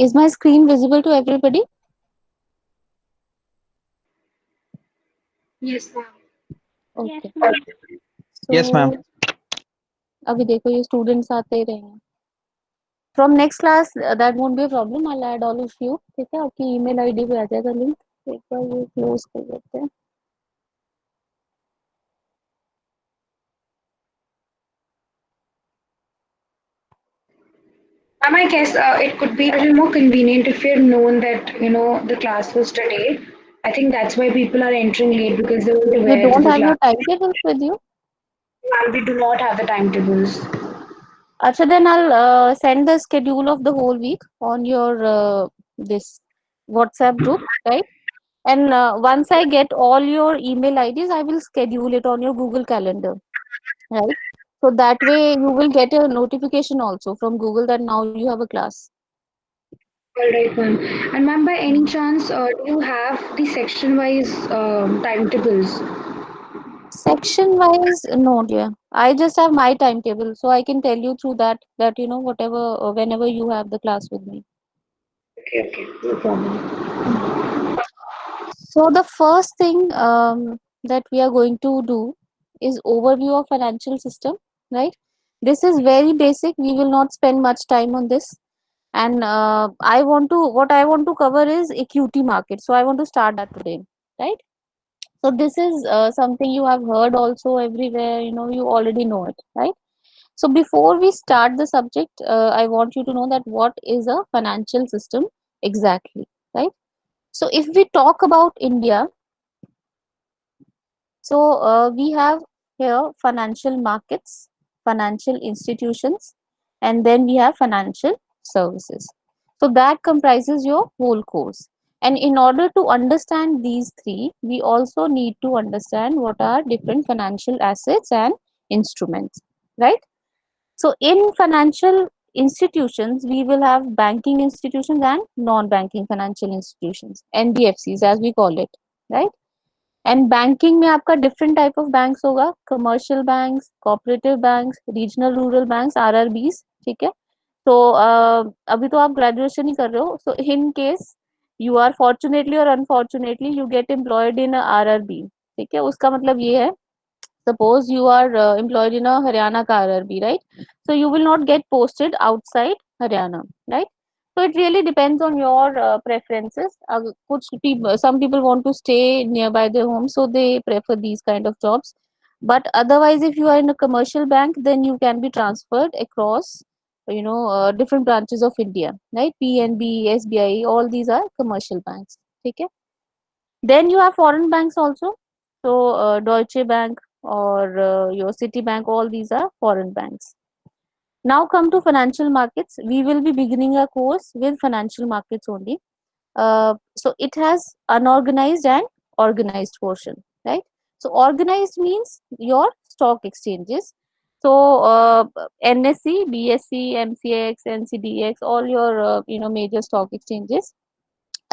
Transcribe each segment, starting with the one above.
Is my screen visible to everybody? Yes, ma'am. Yes, Okay. ma'am. Yes, So ma'am. अभी देखो ये students आते ही रहेंगे. From next class that won't be a problem. I'll add all of you. ठीक है, आपकी email ID पे आ जाएगा लिंक. एक बार ये क्लोज कर देते हैं. Ma'am, I guess it could be a little more convenient if you're known that, the class was today. I think that's why people are entering late because they weren't You aware that don't the have class. your timetables with you? And we do not have the timetables. Acha, then I'll send the schedule of the whole week on your this WhatsApp group, right? And once I get all your email IDs, I will schedule it on your Google Calendar, right? So that way you will get a notification also from Google that now you have a class. All right, ma'am. And ma'am, by any chance, do you have the section-wise timetables? Section wise, no, dear. I just have my timetable, so I can tell you through that whatever whenever you have the class with me. Okay, okay, no problem. Mhm. So the first thing that we are going to do is overview of financial system, right? This is very basic. We will not spend much time on this. And what I want to cover is equity market. So I want to start that today, right? So this is something you have heard also everywhere. You already know it, right? So before we start the subject, I want you to know that what is a financial system exactly, right? So if we talk about India, so we have here financial markets, financial institutions, and then we have financial services. So that comprises your whole course. And in order to understand these three, we also need to understand what are different financial assets and instruments, right? So in financial institutions, we will have banking institutions and non-banking financial institutions, NBFCs as we call it, right? And banking में आपका different type of banks होगा, commercial banks, cooperative banks, regional rural banks, RRBs. ठीक है. तो अभी तो आप graduation ही कर रहे हो, so in case you are fortunately or unfortunately you get employed in RRB. ठीक है, उसका मतलब ये है, suppose you are employed in a Haryana ka RRB, right? So you will not get posted outside Haryana, right? So it really depends on your preferences. Some people want to stay nearby their home, so they prefer these kind of jobs. But otherwise, if you are in a commercial bank, then you can be transferred across, different branches of India, right? PNB, SBI, all these are commercial banks. Okay. Then you have foreign banks also. So Deutsche Bank or your Citibank, all these are foreign banks. Now come to financial markets. We will be beginning a course with financial markets only. So it has unorganized and organized portion, right? So organized means your stock exchanges. So NSE, BSE, MCX, NCDX, all your major stock exchanges.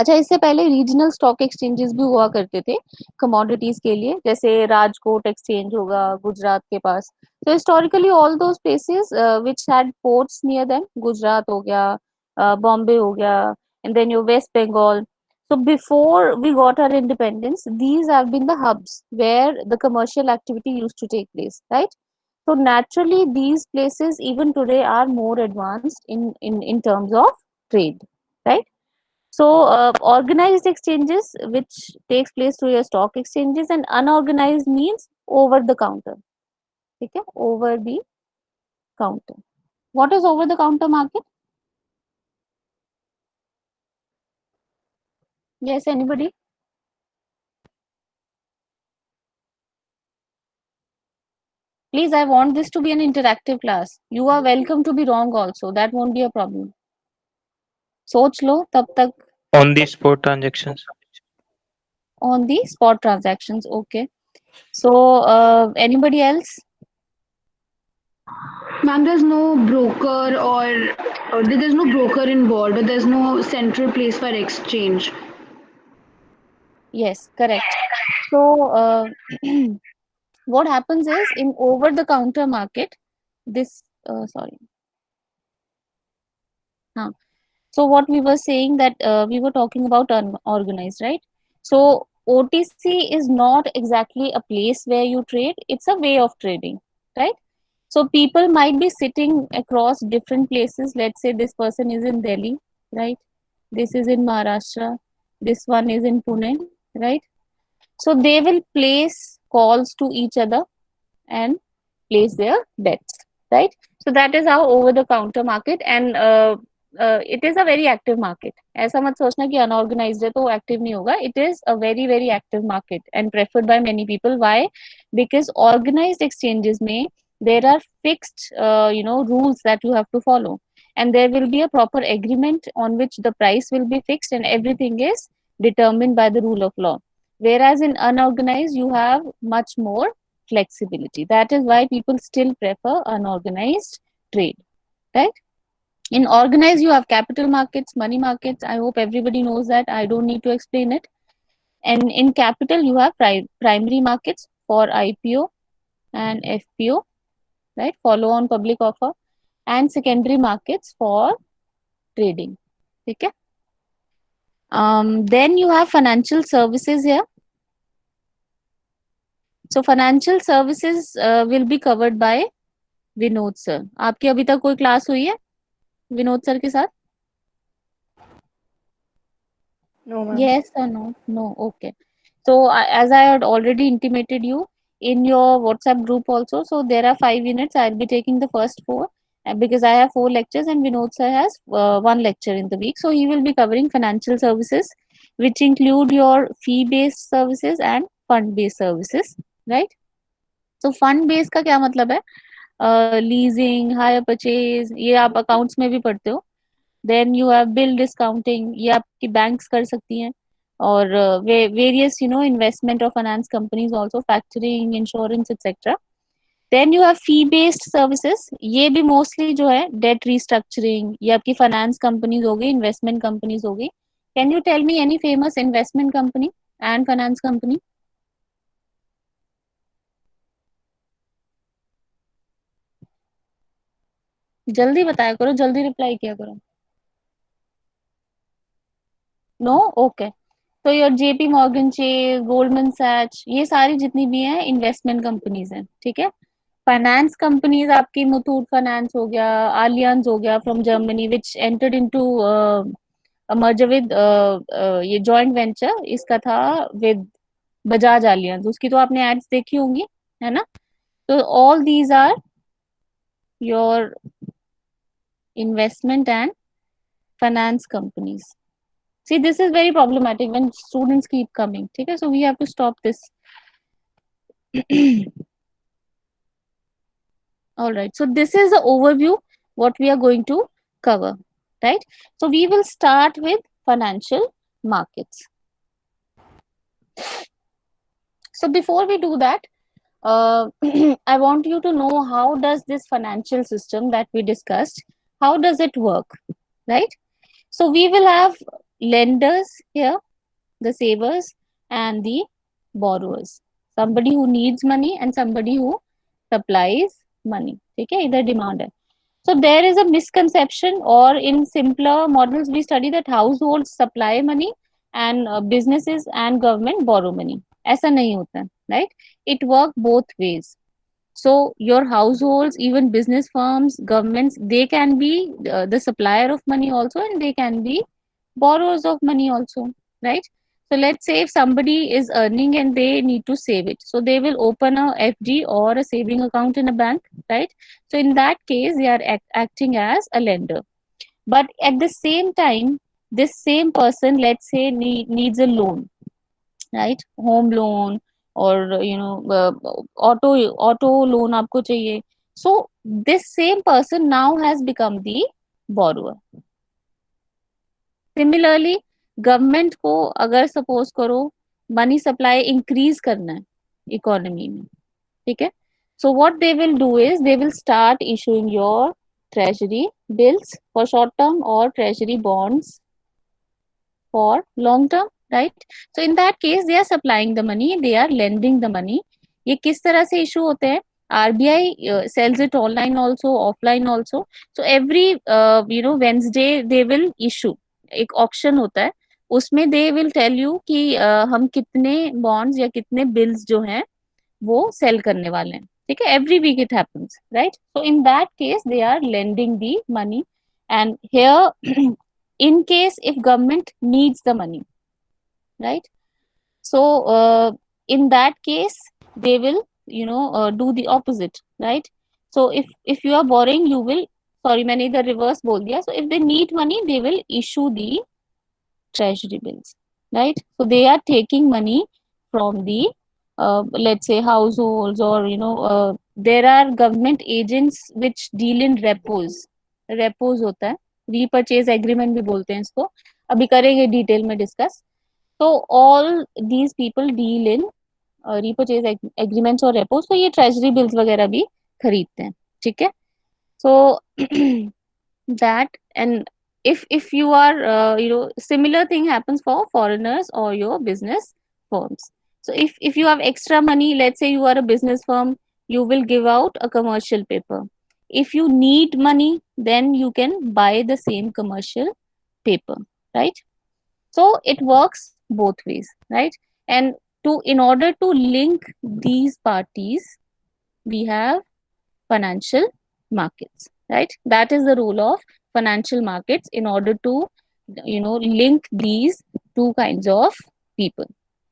अच्छा, इससे पहले regional stock exchanges भी हुआ करते थे commodities के लिए, जैसे राजकोट एक्सचेंज होगा गुजरात के पास. तो historically all those places which had ports near them, Gujarat हो गया, बॉम्बे हो गया, and then your West Bengal. So before we got our independence, these have been the hubs where the commercial activity used to take place, right? So naturally, these places even today are more advanced in terms of trade, right? So, organized exchanges, which takes place through your stock exchanges, and unorganized means over the counter. Okay, over the counter. What is over the counter market? Yes, anybody? Please, I want this to be an interactive class. You are welcome to be wrong also. That won't be a problem. सोच लो तब तक. On the spot transactions. On the spot transactions. Okay. So, anybody else? Ma'am, there's no broker or there's no broker involved, or there's no central place for exchange. Yes, correct. So, what happens is in over the counter market, this sorry. Huh. So what we were saying that we were talking about unorganized, right? So OTC is not exactly a place where you trade, it's a way of trading, right? So people might be sitting across different places. Let's say this person is in Delhi, right? This is in Maharashtra, this one is in Pune, right? So they will place calls to each other and place their bets, right? So that is how over the counter market, and it is a very active market. ऐसा मत सोचना कि unorganized है तो वो active नहीं होगा. It is a very very active market and preferred by many people. Why? Because organized exchanges में there are fixed rules that you have to follow, and there will be a proper agreement on which the price will be fixed and everything is determined by the rule of law. Whereas in unorganized you have much more flexibility. That is why people still prefer unorganized trade, right? In organized, you have capital markets, money markets. I hope everybody knows that. I don't need to explain it. And in capital, you have primary markets for IPO and FPO, right? Follow on public offer, and secondary markets for trading. Okay. Then you have financial services here. So financial services will be covered by Vinod sir. आपकी अभी तक कोई class हुई है Vinod sir के साथ? No, ma'am. Yes or no? No. Okay. So as I had already intimated you in your WhatsApp group also, so there are 5 units. I'll be taking the first four because I have 4 lectures and Vinod sir has 1 lecture in the week. So he will be covering financial services, which include your fee-based services and fund-based services, right? So fund-based का क्या मतलब है? Leasing, hire purchase, ये आप accounts में भी पढ़ते हो. Then you have bill discounting, ये आपकी बैंक्स कर सकती हैं, और वेरियस इन्वेस्टमेंट और finance companies also, factoring, insurance etcetera. Then you have fee based services, ये भी मोस्टली जो है डेट रिस्ट्रक्चरिंग, ये आपकी फाइनेंस कंपनीज हो गई, इन्वेस्टमेंट कंपनीज हो गई. Can you tell me any famous investment company and finance company? जल्दी बताया करो, जल्दी रिप्लाई किया करो. नो? ओके. तो your JP Morgan Chase, Goldman Sachs, ये सारी जितनी भी हैं इन्वेस्टमेंट कंपनीज हैं, ठीक है. फाइनेंस कंपनीज आपकी मुथूट फाइनेंस हो गया, आलियांज हो गया from Germany, which entered into merger with, ये जॉइंट वेंचर इसका था विद बजाज आलियांज. उसकी तो आपने एड्स देखी होंगी, है ना? तो all these are your investment and finance companies. See, this is very problematic when students keep coming. Okay, so we have to stop this. All right. So this is the overview what we are going to cover, right? So we will start with financial markets. So before we do that, I want you to know how does this financial system that we discussed, how does it work, right? So we will have lenders here, the savers and the borrowers. Somebody who needs money and somebody who supplies money. ठीक है, इधर demand है. So there is a misconception, or in simpler models we study that households supply money and businesses and government borrow money. ऐसा नहीं होता, right? It works both ways. So your households, even business firms, governments, they can be the supplier of money also, and they can be borrowers of money also, right? So let's say if somebody is earning and they need to save it, so they will open a FD or a saving account in a bank, right? So in that case they are acting as a lender. But at the same time, this same person, let's say, needs a loan, right? Home loan, or auto loan आपको चाहिए. So this same person now has become the borrower. Similarly, government को अगर suppose करो money supply increase करना है economy में, ठीक है, so what they will do is they will start issuing your treasury bills for short term or treasury bonds for long term, right? So in that case they are supplying the money, they are lending the money. ये किस तरह से issue होते हैं? RBI sells it online also, offline also. So every Wednesday they will issue, एक auction होता है, उसमें दे विल टेल यू कि हम कितने बॉन्ड्स या कितने बिल्स जो हैं वो सेल करने वाले हैं, ठीक है. Every week it happens, right. So in that case they are lending the money, and here in case if government needs the money, right. So in that case they will do the opposite, right. So if you are borrowing, you will, sorry मैंने इधर reverse बोल दिया. So if they need money they will issue the treasury bills, right. So they are taking money from the let's say households, or there are government agents which deal in repos होता है, repurchase agreement भी बोलते हैं इसको, अभी करेंगे detail में discuss. तो all these people deal in repurchase agreements और repos, तो ये treasury bills वगैरह भी खरीदते हैं, ठीक है. So that, and if you are similar thing happens for foreigners or your business firms. So if you have extra money, let's say you are a business firm, you will give out a commercial paper. If you need money, then you can buy the same commercial paper, right. So it works both ways, right. And in order to link these parties, we have financial markets, right. That is the role of financial markets, in order to link these two kinds of people,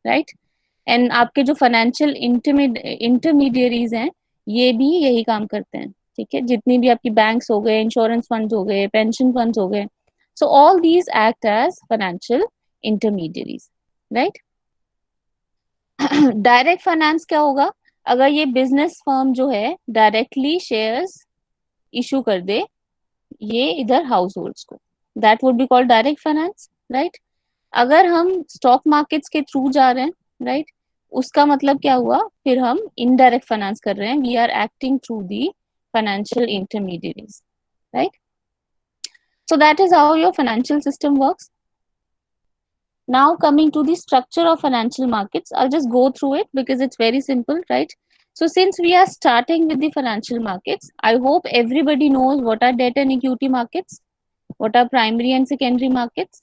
right. And आपके जो financial intermediaries हैं, ये भी यही काम करते हैं, ठीक है. जितनी भी आपकी बैंक्स हो गए, इंश्योरेंस फंड्स हो गए, पेंशन फंड्स हो गए, so all these act as financial intermediaries, right. Direct finance क्या होगा? अगर ये बिजनेस फर्म जो है डायरेक्टली शेयर्स इशू कर दे ये इधर हाउस होल्ड्स को, that would be called direct finance, right. अगर हम स्टॉक मार्केट्स के थ्रू जा रहे हैं, राइट, उसका मतलब क्या हुआ? फिर हम इनडायरेक्ट फाइनेंस कर रहे हैं, we are acting through the financial intermediaries, right. So that is how your financial system works. Now coming to the structure of financial markets, I'll just go through it because it's very simple, right? So since we are starting with the financial markets, I hope everybody knows what are debt and equity markets, what are primary and secondary markets,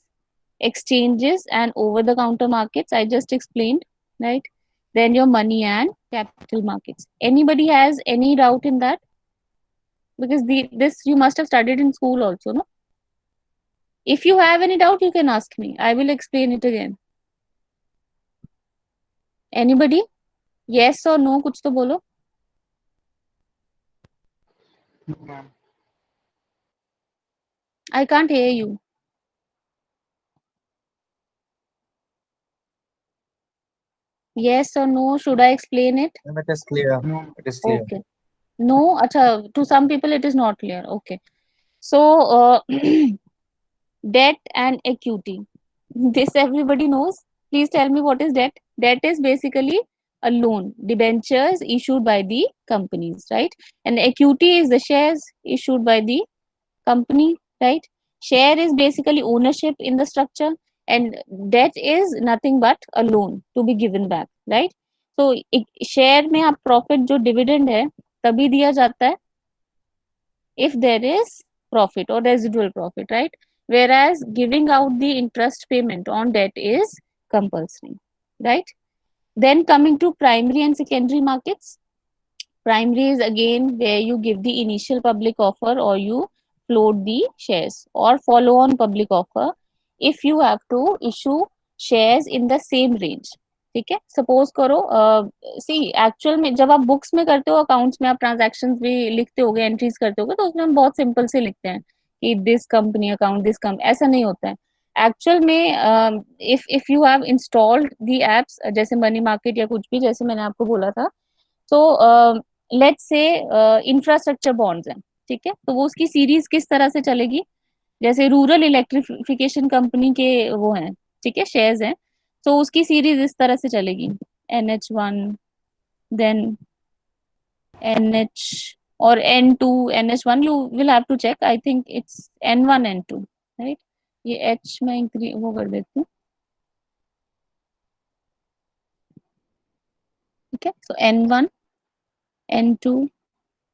exchanges and over-the-counter markets, I just explained, right? Then your money and capital markets. Anybody has any doubt in that? Because this you must have studied in school also, no? If you have any doubt, you can ask me. I will explain it again. Anybody? Yes or no? कुछ तो बोलो. I can't hear you. Yes or no? Should I explain it? It is clear. It is clear. Okay. No, acha, to some people it is not clear. Okay. So, debt and equity. This everybody knows. Please tell me what is debt. Debt is basically a loan, debentures issued by the companies, right? And equity is the shares issued by the company, right? Share is basically ownership in the structure, and debt is nothing but a loan to be given back, right? So share में आप profit जो dividend है तभी दिया जाता है if there is profit or residual profit, right? Whereas giving out the interest payment on debt is compulsory, right? Then coming to primary and secondary markets. Primary is again where you give the initial public offer or you float the shares, or follow on public offer if you have to issue shares in the same range. ठीक है. Suppose करो सी actual में जब आप books में करते हो, accounts में आप ट्रांजैक्शंस भी लिखते होगे, एंट्रीज करते होगे, तो उसमें हम बहुत सिंपल से लिखते हैं कि this company account, this company, ऐसा नहीं होता है एक्चुअल में. If you have installed the apps जैसे मनी मार्केट या कुछ भी, जैसे मैंने आपको बोला था, तो लेट्स से इंफ्रास्ट्रक्चर बॉन्ड्स हैं, ठीक है, तो वो उसकी सीरीज किस तरह से चलेगी? जैसे रूरल इलेक्ट्रिफिकेशन कंपनी के वो हैं, ठीक है, शेयर्स हैं, तो उसकी सीरीज इस तरह से चलेगी, NH1, देन NH और N2, NH1, you will have to check, I think it's N1 N2, right. ये H में वो कर देती हूँ, ठीक है. सो N1, N2,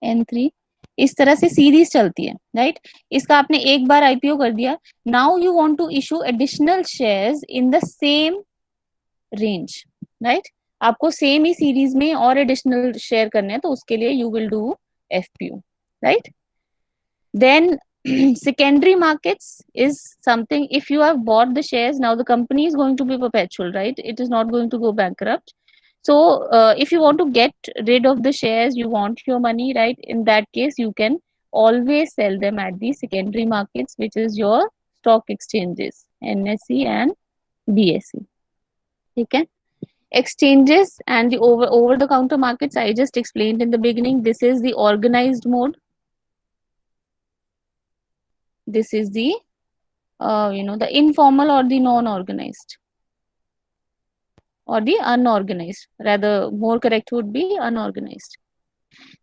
N3, इस तरह से सीरीज चलती है, राइट। इसका आपने एक बार आईपीओ कर दिया, now you want to issue additional shares in the same range, right. आपको सेम ही सीरीज में और एडिशनल शेयर करने हैं, तो उसके लिए you will do FPO, right. Then secondary markets is something, if you have bought the shares, now the company is going to be perpetual, right? It is not going to go bankrupt. So if you want to get rid of the shares, you want your money, right? In that case, you can always sell them at the secondary markets, which is your stock exchanges, NSE and BSE. Okay. Exchanges and the over the counter markets, I just explained in the beginning. This is the organized mode. This is the the informal or the non-organized or the unorganized. Rather, more correct would be unorganized.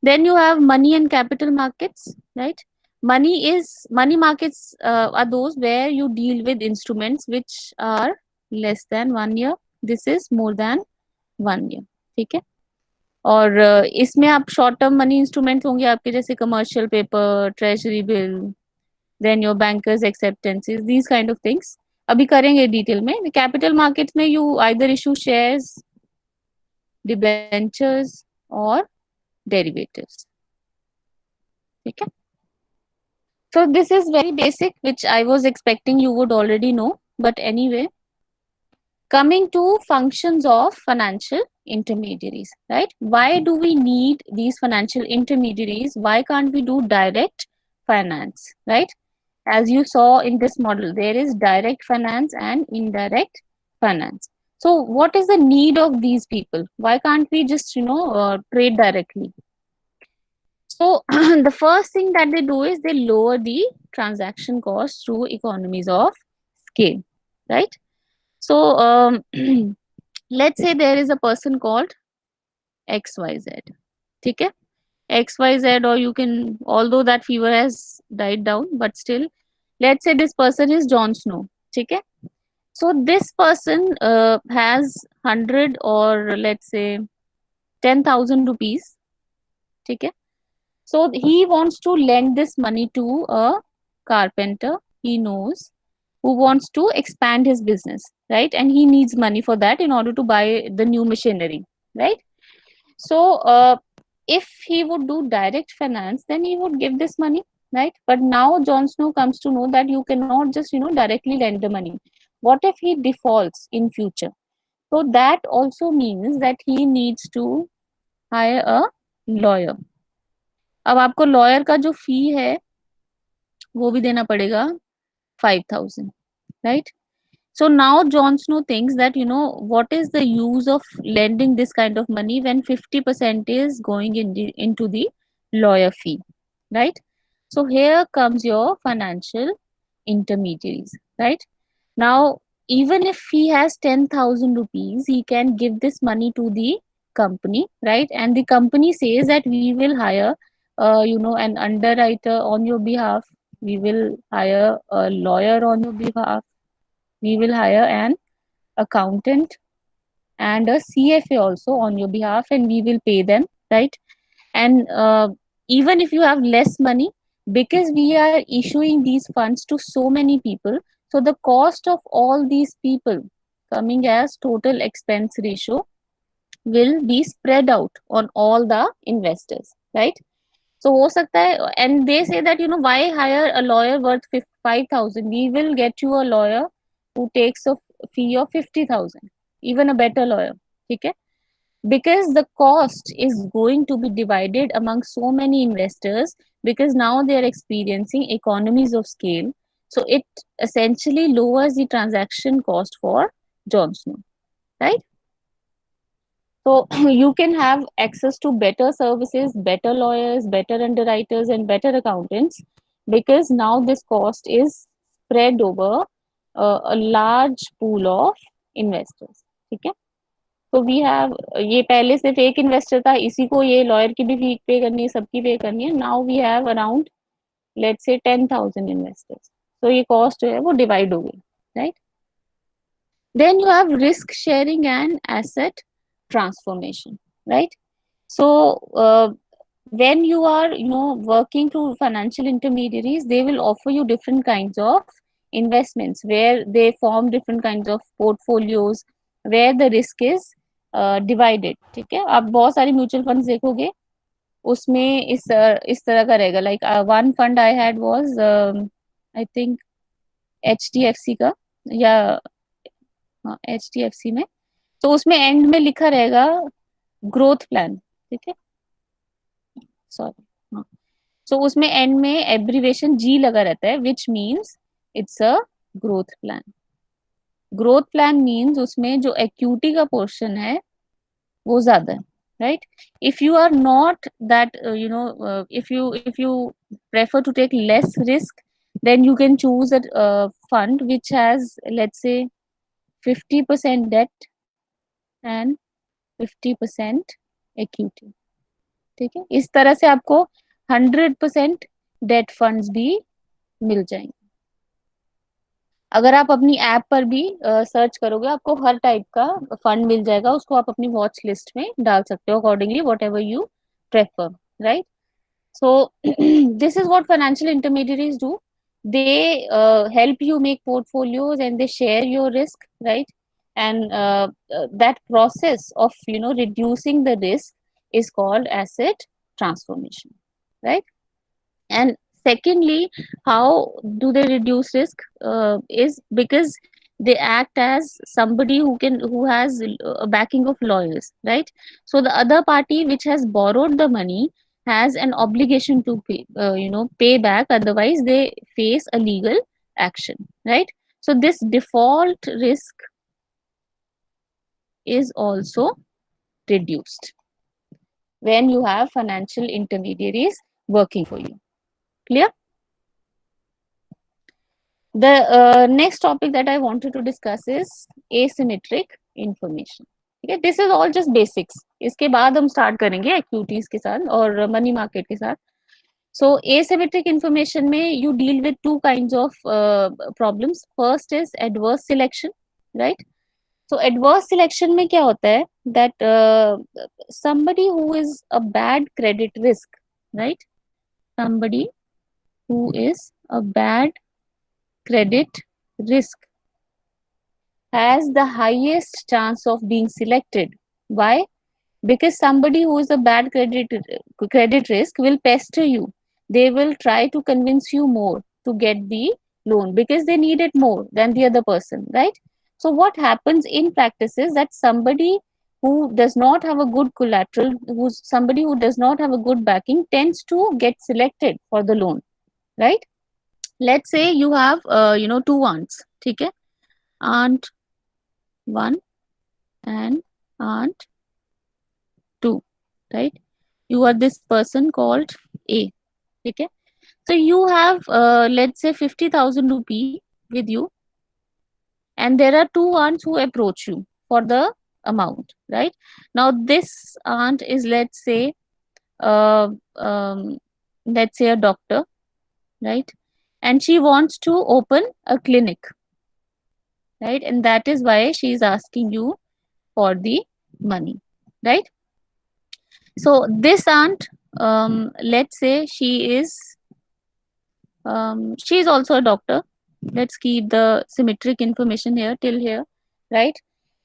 Then you have money and capital markets, right? Money markets are those where you deal with instruments which are less than 1 year. This is more than 1 year. ठीक है. और इसमें आप short term money instruments होंगे आपके, जैसे commercial paper, treasury bill, then your bankers acceptances, these kind of things अभी करेंगे डिटेल में. कैपिटल मार्केट्स में you either issue shares, debentures or derivatives. ठीक है. So this is very basic, which I was expecting you would already know, but anyway, coming to functions of financial intermediaries, right? Why do we need these financial intermediaries? Why can't we do direct finance, right? As you saw in this model, there is direct finance and indirect finance. So what is the need of these people? Why can't we just trade directly? So the first thing that they do is they lower the transaction cost through economies of scale, right? So let's say there is a person called XYZ. ठीक है. XYZ, or you can, although that fever has died down, but still, let's say this person is Jon Snow. ठीक है. So this person has 100, or let's say 10,000 rupees. ठीक है. So he wants to lend this money to a carpenter he knows, who wants to expand his business, right? And he needs money for that in order to buy the new machinery, right? So if he would do direct finance, then he would give this money, right? But now Jon Snow comes to know that you cannot just directly lend the money. What if he defaults in future? So that also means that he needs to hire a lawyer. अब आपको lawyer का जो फी है वो भी देना पड़ेगा 5,000, right? So now Jon Snow thinks that what is the use of lending this kind of money when 50% is going into the lawyer fee, right? So here comes your financial intermediaries, right? Now, even if he has 10,000 rupees, he can give this money to the company, right? And the company says that we will hire, an underwriter on your behalf. We will hire a lawyer on your behalf. We will hire an accountant and a CFA also on your behalf, and we will pay them, right? And even if you have less money, because we are issuing these funds to so many people, so the cost of all these people coming as total expense ratio will be spread out on all the investors, right? So हो सकता है, and they say that why hire a lawyer worth 5,000? We will get you a lawyer who takes a fee of 50,000, even a better lawyer. ठीक है. Because the cost is going to be divided among so many investors, because now they are experiencing economies of scale. So it essentially lowers the transaction cost for Jon Snow, right? So you can have access to better services, better lawyers, better underwriters, and better accountants, because now this cost is spread over a large pool of investors. ठीक है. तो we have, ये पहले सिर्फ एक investor था, इसी को ये लॉयर की भी फी पे करनी है, सबकी पे करनी है. Now we have around let's say 10,000 investors. तो ये कॉस्ट जो है वो डिवाइड हो गई, right? Then you have risk sharing and asset transformation, right? So when you are, working through financial intermediaries, they will offer you different kinds of investments where they form different kinds of portfolios where the risk is divided. ठीक है, आप बहुत सारी mutual funds देखोगे, उसमें इस तरह का रहेगा. Like one fund I had was, I think HDFC का, या हाँ HDFC में. तो उसमें एंड में लिखा रहेगा ग्रोथ प्लान. ठीक है, सॉरी, हाँ. सो उसमें एंड में एब्रीवेशन G लगा रहता है, which means it's a growth plan. Growth plan means उसमें जो एक्यूटी का पोर्शन है वो ज्यादा है, right? If you are not that, if you prefer to take less risk, then you can choose a fund which has, let's say, 50% debt and 50% equity. ठीक है, इस तरह से आपको 100% डेट फंड्स भी मिल जाएंगे. अगर आप अपनी ऐप पर भी सर्च करोगे, आपको हर टाइप का फंड मिल जाएगा. उसको आप अपनी वॉच लिस्ट में डाल सकते हो accordingly, what ever you prefer, right? So this is what financial intermediaries do. They help you make portfolios and they share your risk, right? And that process of, reducing the risk is called asset transformation, right? And secondly, how do they reduce risk? Is because they act as somebody who has a backing of lawyers, right? So the other party which has borrowed the money has an obligation to pay back, otherwise they face a legal action, right? So this default risk is also reduced when you have financial intermediaries working for you. Clear? The next topic that I wanted to discuss is asymmetric information. Okay, this is all just basics. इसके बाद हम start करेंगे equities के साथ और money market के साथ. So asymmetric information में you deal with two kinds of problems. First is adverse selection, right? So adverse selection में क्या होता है that somebody who is a bad credit risk, right? Somebody who is a bad credit risk has the highest chance of being selected. Why? Because somebody who is a bad credit risk will pester you. They will try to convince you more to get the loan because they need it more than the other person, right? So what happens in practice is that somebody who does not have a good collateral, who's somebody who does not have a good backing, tends to get selected for the loan, right? Let's say you have two aunts, ठीक है, aunt 1 and aunt 2, right? You are this person called A, ठीक है. So you have let's say 50,000 rupee with you, and there are two aunts who approach you for the amount, right? Now this aunt is, uh, um, let's say a doctor, right? And she wants to open a clinic, right? And that is why she is asking you for the money, right? So this aunt, let's say she is also a doctor. Let's keep the symmetric information here till here, right?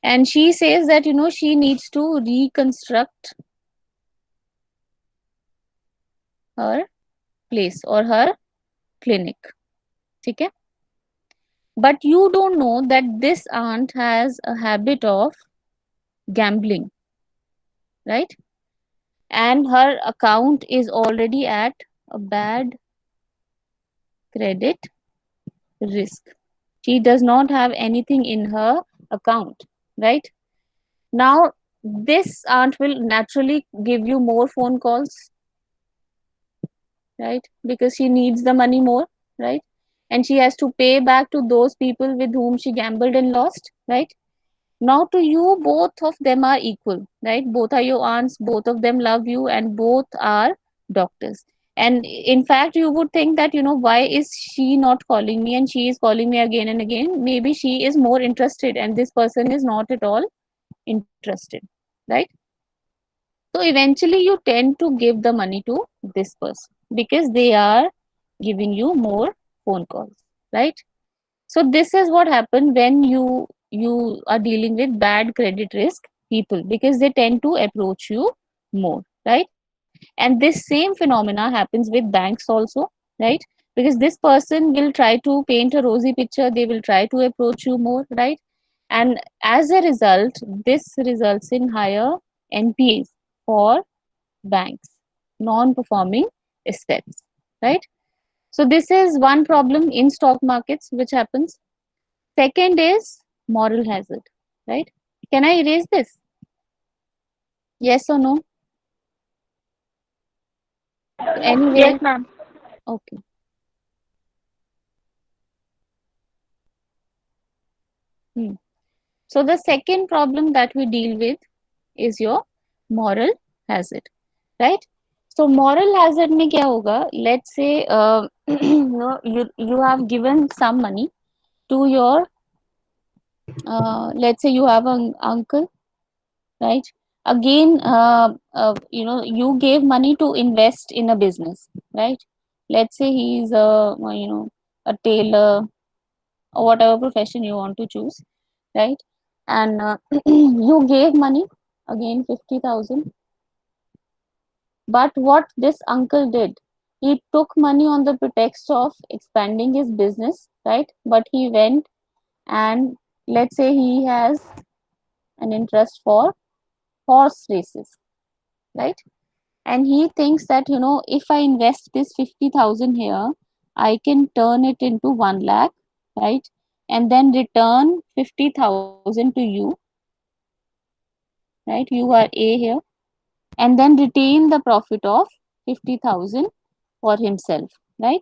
And she says that she needs to reconstruct her place or her clinic, okay? But you don't know that this aunt has a habit of gambling, right? And her account is already at a bad credit risk. She does not have anything in her account, right? Now, this aunt will naturally give you more phone calls, right? Because she needs the money more, right? And she has to pay back to those people with whom she gambled and lost, right? Now, to you, both of them are equal, right? Both are your aunts, both of them love you, and both are doctors. And in fact, you would think that, why is she not calling me and she is calling me again and again? Maybe she is more interested and this person is not at all interested, right? So eventually you tend to give the money to this person because they are giving you more phone calls, right? So this is what happens when you are dealing with bad credit risk people, because they tend to approach you more, right? And this same phenomena happens with banks also, right? Because this person will try to paint a rosy picture, they will try to approach you more, right? And as a result, this results in higher NPAs for banks, non-performing assets, right? So this is one problem in stock markets which happens. Second is moral hazard, right? Can I erase this? Yes or no? So Yes, anyway, ma'am. okay. Hmm. So the second problem that we deal with is your moral hazard, right? So moral hazard में क्या होगा? Let's say you have given some money to your let's say you have an uncle, right? Again, you gave money to invest in a business, right? Let's say he is a tailor or whatever profession you want to choose, right? And you gave money, again 50,000. But what this uncle did, he took money on the pretext of expanding his business, right? But he went and, let's say he has an interest for horse races, right? And he thinks that, if I invest this 50,000 here, I can turn it into 1 lakh, right? And then return 50,000 to you, right? You are A here, and then retain the profit of 50,000 for himself, right?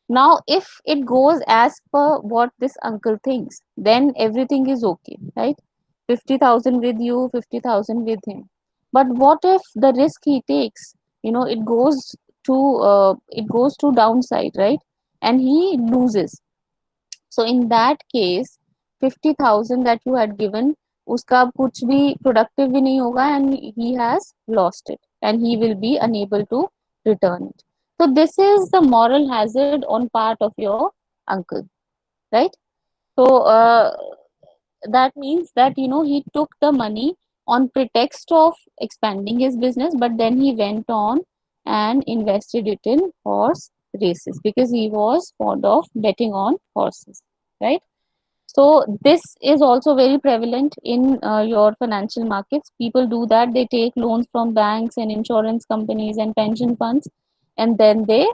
Now, if it goes as per what this uncle thinks, then everything is okay, right? 50,000 with you, 50,000 with him. But what if the risk he takes, it goes to downside, right? And he loses. So in that case, 50,000 that you had given, उसका अब कुछ भी productive भी नहीं होगा, and he has lost it and he will be unable to return it. So this is the moral hazard on part of your uncle, right? So that means that he took the money on pretext of expanding his business, but then he went on and invested it in horse races because he was fond of betting on horses, right? So this is also very prevalent in your financial markets. People do that. They take loans from banks and insurance companies and pension funds, and then they,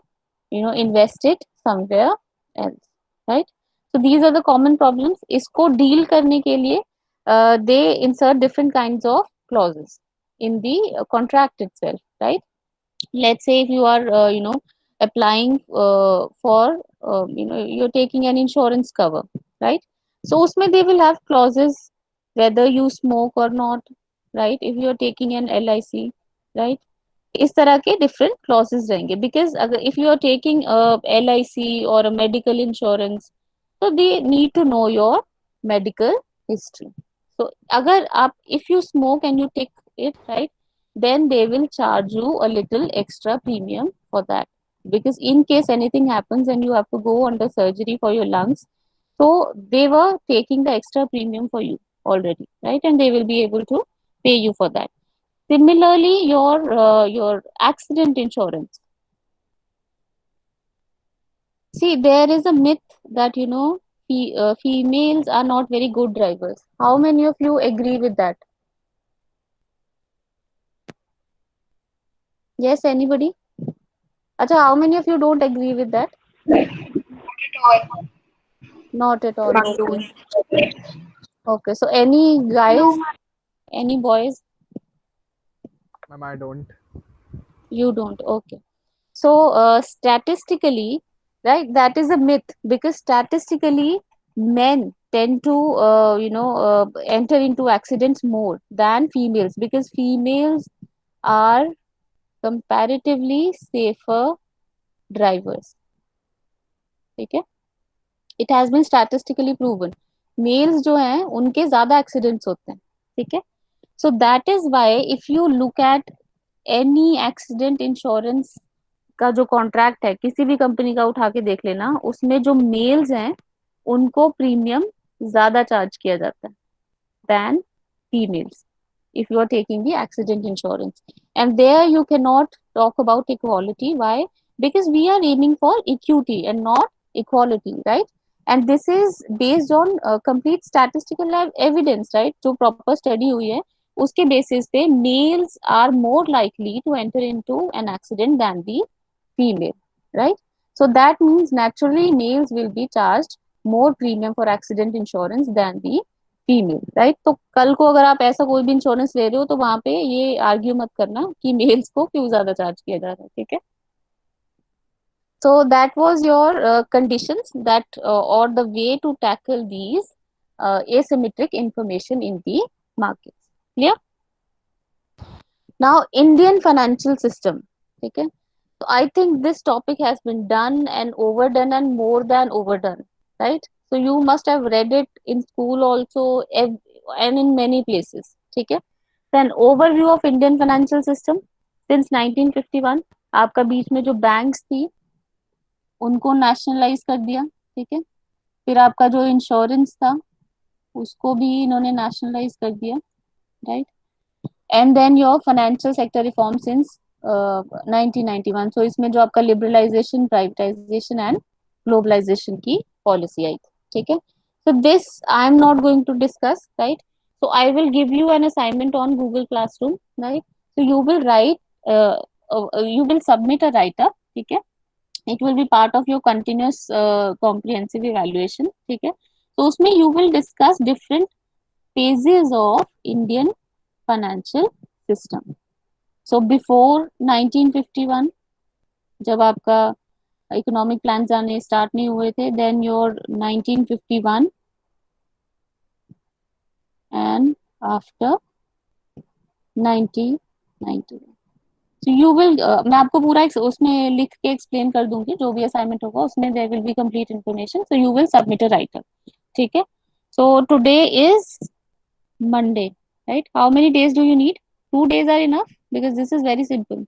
invest it somewhere else, right? So these are the common problems. इसको deal करने के लिए they insert different kinds of clauses in the contract itself, right? Let's say if you are applying for you're taking an insurance cover, right? So usme they will have clauses whether you smoke or not, right? If you are taking an LIC, right? इस तरह के different clauses रहेंगे because अगर if you are taking a LIC or a medical insurance, so they need to know your medical history. So अगर आप if you smoke and you take it, right, then they will charge you a little extra premium for that, because in case anything happens and you have to go under surgery for your lungs, so they were taking the extra premium for you already, right? And they will be able to pay you for that. Similarly, your accident insurance. See, there is a myth that females are not very good drivers. How many of you agree with that? Yes, anybody? Acha, how many of you don't agree with that? Not at all. Okay. Okay. So any guys, any boys, Ma'am, I don't. you don't. Okay. So statistically, right, that is a myth because statistically, men tend to enter into accidents more than females because females are comparatively safer drivers. ठीक है? It has been statistically proven. Males जो हैं उनके ज़्यादा accidents होते हैं. ठीक है? So that is why if you look at any accident insurance का जो कॉन्ट्रैक्ट है किसी भी कंपनी का उठा के देख लेना, उसमें जो मेल्स हैं उनको प्रीमियम ज्यादा चार्ज किया जाता है than females if you are taking the accident insurance. And there you cannot talk about equality. Why? Because we are aiming for equity and not equality, right? And this is based on complete statistical evidence, right? जो proper study हुई है उसके basis पे males are more likely to enter into an accident than the female, right? So that means naturally males will be charged more premium for accident insurance than the female, right? तो कल को अगर आप ऐसा कोई भी insurance ले रहे हो तो वहां पे ये आर्ग्यू मत करना कि मेल्स को क्यों ज्यादा चार्ज किया जा रहा है, ठीक है? So that was your conditions that or the way to tackle these asymmetric information in the markets. Clear? Now Indian financial system, ठीक है? So I think this topic has been done and overdone and more than overdone, right? So you must have read it in school also and in many places, ठीक है? Then overview of Indian financial system since 1951. आपका बीच में जो banks थी उनको nationalise कर दिया, ठीक है? फिर आपका जो इंश्योरेंस था उसको भी इन्होंने नेशनलाइज कर दिया, right? And then your financial sector reform since 1991. So इसमें जो आपका लिबरलाइजेशन, प्राइवेटाइजेशन एंड ग्लोबलाइजेशन की पॉलिसी आई थी, ठीक है? So this I am not going to discuss, right? So I will give you an assignment on Google Classroom, right? So you will write, you will submit a write up, ठीक है? It will be part of your continuous comprehensive evaluation, ठीक है? तो उसमें you will discuss different phases of Indian financial system. So before 1951, जब आपका economic plan आने start नहीं हुए थे, then your 1951 and after 1991. So you will मैं आपको पूरा उसमें लिख के एक्सप्लेन कर दूंगी, जो भी असाइनमेंट होगा उसमें there will be complete information. So you will submit a write up, ठीक है? So today is Monday, right? How many days do you need? 2 days are enough because this is very simple.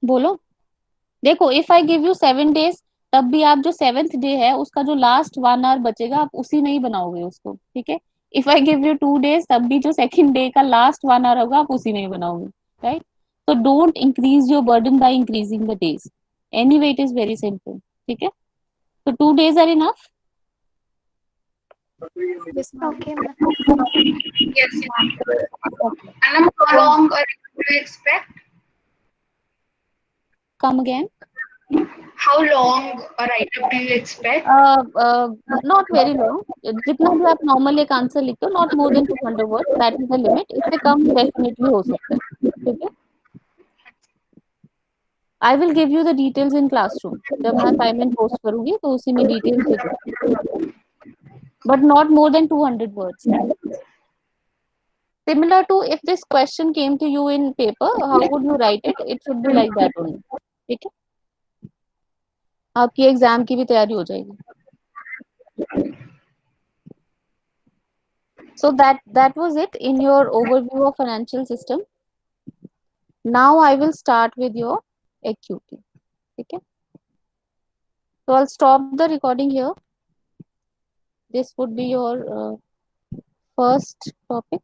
बोलो, देखो, if I give you 7 days, तब भी आप जो 7th day है उसका जो लास्ट 1 hour बचेगा आप उसी में ही बनाओगे उसको, ठीक है? If I give you 2 days, तब भी जो सेकंड डे का लास्ट 1 hour होगा आप उसी में ही बनाओगे, right? So don't increase your burden by increasing the days. Anyway, it is very simple, ठीक है? So 2 days are enough. Yes, ma'am. Okay, ma'am. Yes, ma'am. Okay. And how long do you expect? Come again. How long a write-up do you expect? Not very long. जितना भी आप normal एक answer लिखते हो, not more than 200 words, that is the limit. इससे come definitely हो सकता है, ठीक है? I will give you the details in classroom. जब मैं assignment post करूंगी तो उसी में details दे दूंगी, but not more than 200 words. Similar to if this question came to you in paper, how would you write it? It should be like that only, ठीक है? आपकी एग्जाम की भी तैयारी हो जाएगी. So that was it in your overview of financial system. Now I will start with your AQT. Okay. So I'll stop the recording here. This would be your first topic.